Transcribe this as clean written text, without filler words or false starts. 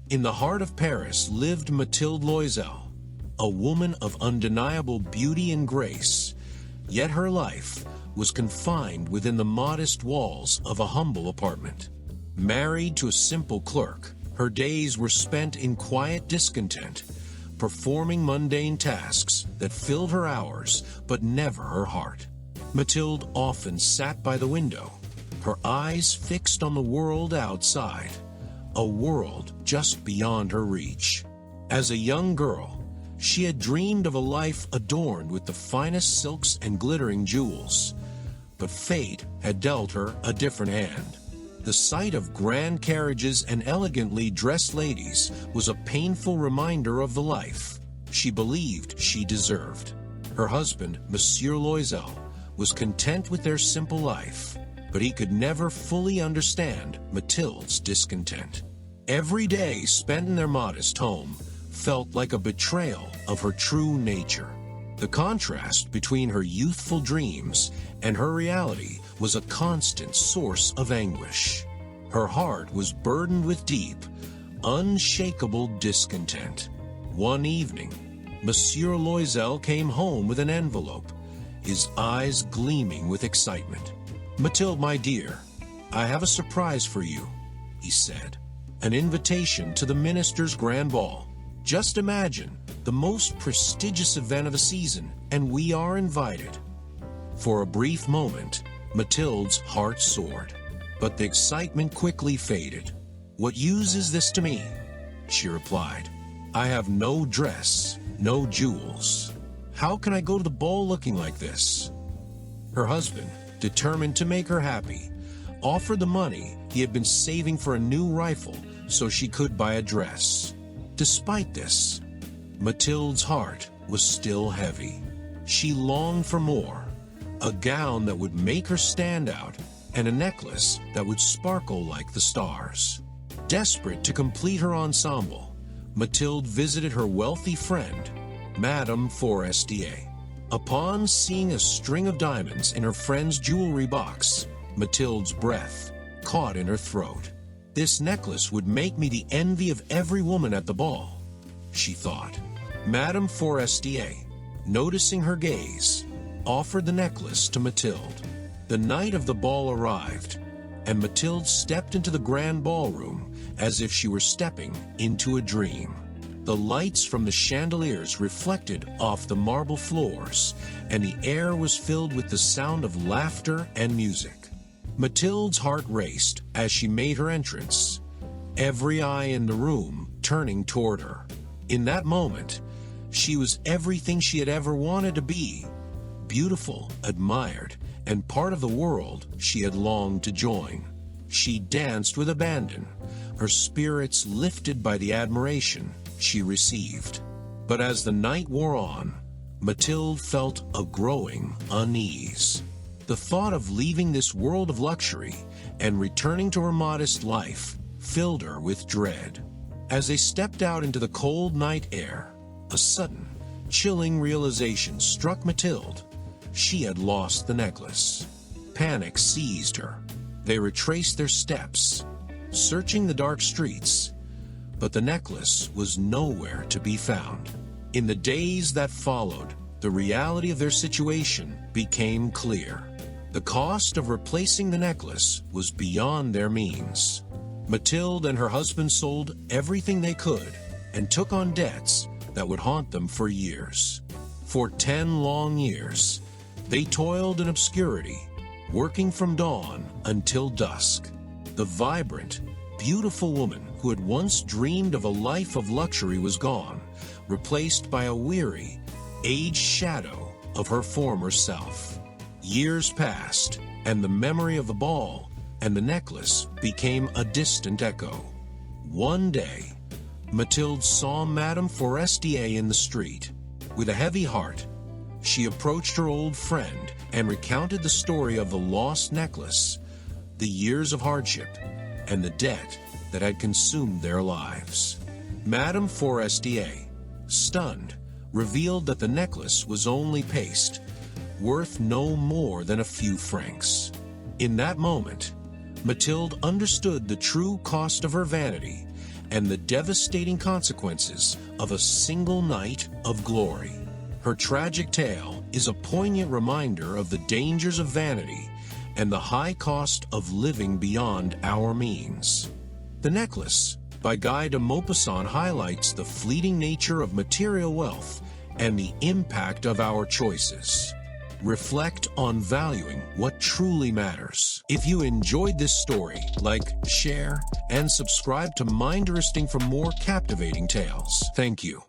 In the heart of Paris lived Mathilde Loisel, a woman of undeniable beauty and grace, yet her life was confined within the modest walls of a humble apartment. Married to a simple clerk, her days were spent in quiet discontent, performing mundane tasks that filled her hours but never her heart. Mathilde often sat by the window, her eyes fixed on the world outside, a world just beyond her reach. As a young girl, she had dreamed of a life adorned with the finest silks and glittering jewels, but fate had dealt her a different hand. The sight of grand carriages and elegantly dressed ladies was a painful reminder of the life she believed she deserved. Her husband, Monsieur Loisel, was content with their simple life, but he could never fully understand Mathilde's discontent. Every day spent in their modest home felt like a betrayal of her true nature. The contrast between her youthful dreams and her reality was a constant source of anguish. Her heart was burdened with deep, unshakable discontent. One evening, Monsieur Loisel came home with an envelope, his eyes gleaming with excitement. "Mathilde, my dear, I have a surprise for you," he said. "An invitation to the minister's grand ball. Just imagine, the most prestigious event of the season, and we are invited." For a brief moment, Mathilde's heart soared, but the excitement quickly faded. "What use is this to me?" she replied. "I have no dress, no jewels. How can I go to the ball looking like this?" Her husband, determined to make her happy, offered the money he had been saving for a new rifle so she could buy a dress. Despite this, Mathilde's heart was still heavy. She longed for more, a gown that would make her stand out, and a necklace that would sparkle like the stars. Desperate to complete her ensemble, Mathilde visited her wealthy friend, Madame Forestier. Upon seeing a string of diamonds in her friend's jewelry box, Mathilde's breath caught in her throat. "This necklace would make me the envy of every woman at the ball," she thought. Madame Forestier, noticing her gaze, offered the necklace to Mathilde. The night of the ball arrived, and Mathilde stepped into the grand ballroom as if she were stepping into a dream. The lights from the chandeliers reflected off the marble floors, and the air was filled with the sound of laughter and music. Mathilde's heart raced as she made her entrance, every eye in the room turning toward her. In that moment, she was everything she had ever wanted to be: beautiful, admired, and part of the world she had longed to join. She danced with abandon, her spirits lifted by the admiration she received. But as the night wore on, Mathilde felt a growing unease. The thought of leaving this world of luxury and returning to her modest life filled her with dread. As they stepped out into the cold night air, a sudden, chilling realization struck Mathilde. She had lost the necklace. Panic seized her. They retraced their steps, searching the dark streets, but the necklace was nowhere to be found. In the days that followed, the reality of their situation became clear. The cost of replacing the necklace was beyond their means. Mathilde and her husband sold everything they could and took on debts that would haunt them for years. For 10 long years, they toiled in obscurity, working from dawn until dusk. The vibrant, beautiful woman who had once dreamed of a life of luxury was gone, replaced by a weary, aged shadow of her former self. Years passed, and the memory of the ball and the necklace became a distant echo. One day, Mathilde saw Madame Forestier in the street. With a heavy heart, she approached her old friend and recounted the story of the lost necklace, the years of hardship, and the debt that had consumed their lives. Madame Forestier, stunned, revealed that the necklace was only paste, worth no more than a few francs. In that moment, Mathilde understood the true cost of her vanity and the devastating consequences of a single night of glory. Her tragic tale is a poignant reminder of the dangers of vanity and the high cost of living beyond our means. The Necklace by Guy de Maupassant highlights the fleeting nature of material wealth and the impact of our choices. Reflect on valuing what truly matters. If you enjoyed this story, like, share, and subscribe to Mindteresting for more captivating tales. Thank you.